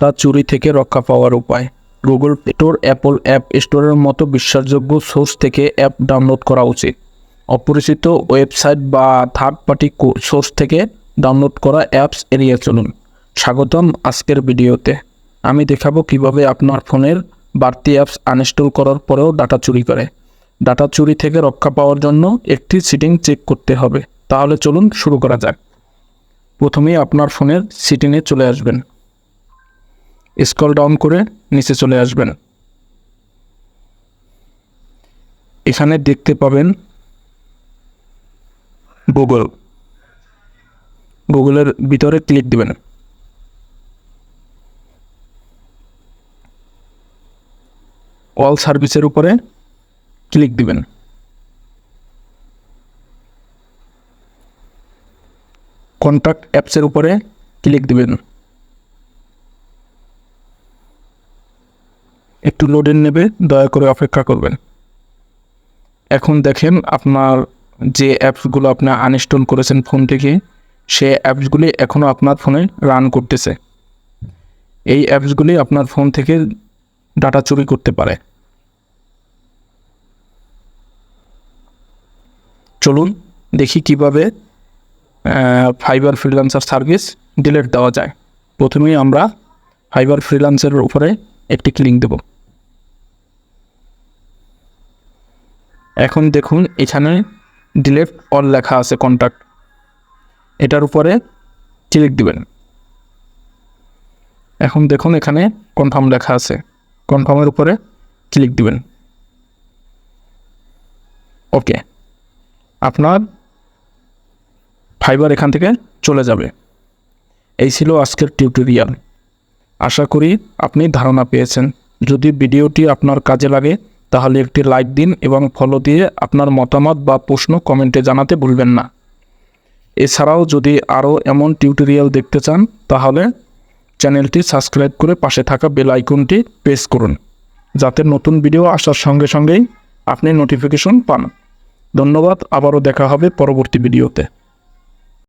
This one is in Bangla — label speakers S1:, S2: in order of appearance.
S1: ডাটা চুরি থেকে রক্ষা পাওয়ার উপায়। গুগল স্টোর, অ্যাপল অ্যাপ স্টোরের মতো বিশ্বাসযোগ্য সোর্স থেকে অ্যাপ ডাউনলোড করা উচিত। অপরিচিত ওয়েবসাইট বা থার্ড পার্টি সোর্স থেকে ডাউনলোড করা অ্যাপস এড়িয়ে চলুন। স্বাগতম আজকের ভিডিওতে। আমি দেখাবো কিভাবে আপনার ফোনের বাড়তি অ্যাপস আনইনস্টল করার পরেও ডাটা চুরি করে। ডাটা চুরি থেকে রক্ষা পাওয়ার জন্য একটি সেটিং চেক করতে হবে। তাহলে চলুন শুরু করা যাক। প্রথমেই আপনার ফোনের সেটিংয়ে চলে আসবেন। স্ক্রল ডাউন করে নিচে চলে আসবেন। এখানে দেখতে পাবেন গুগলের ভিতরে ক্লিক দিবেন। অল সার্ভিসের উপরে ক্লিক দিবেন। কন্ট্যাক্ট অ্যাপসের উপরে ক্লিক দিবেন। একটু লোডিং নেবে, দয়া করে অপেক্ষা করবেন। এখন দেখেন আপনার যে অ্যাপসগুলো আপনি আনইনস্টল করেছেন ফোন থেকে, সে অ্যাপসগুলি এখনও আপনার ফোনে রান করতেছে। এই অ্যাপসগুলি আপনার ফোন থেকে ডাটা চুরি করতে পারে। চলুন দেখি কিভাবে ফাইবার ফ্রিল্যান্সার সার্ভিস ডিলিট দেওয়া যায়। প্রথমেই আমরা ফাইবার ফ্রিল্যান্সারের উপরে একটি ক্লিক দেব। এখন দেখুন এখানে ডিলিট অল লেখা আছে কন্ট্যাক্ট, এটার উপরে ক্লিক দিবেন। এখন দেখুন এখানে কনফার্ম লেখা আছে, কনফার্মের উপরে ক্লিক দিবেন। ওকে, আপনার ফাইবার এখান থেকে চলে যাবে। এই ছিল আজকের টিউটোরিয়াল। আশা করি আপনি ধারণা পেয়েছেন। যদি ভিডিওটি আপনার কাজে লাগে তাহলে একটি লাইক দিন এবং ফলো দিয়ে আপনার মতামত বা প্রশ্ন কমেন্টে জানাতে ভুলবেন না। এছাড়াও যদি আরও এমন টিউটোরিয়াল দেখতে চান তাহলে চ্যানেলটি সাবস্ক্রাইব করে পাশে থাকা বেল আইকনটি প্রেস করুন, যাতে নতুন ভিডিও আসার সঙ্গে সঙ্গেই আপনি নোটিফিকেশন পান। ধন্যবাদ, আবারও দেখা হবে পরবর্তী ভিডিওতে।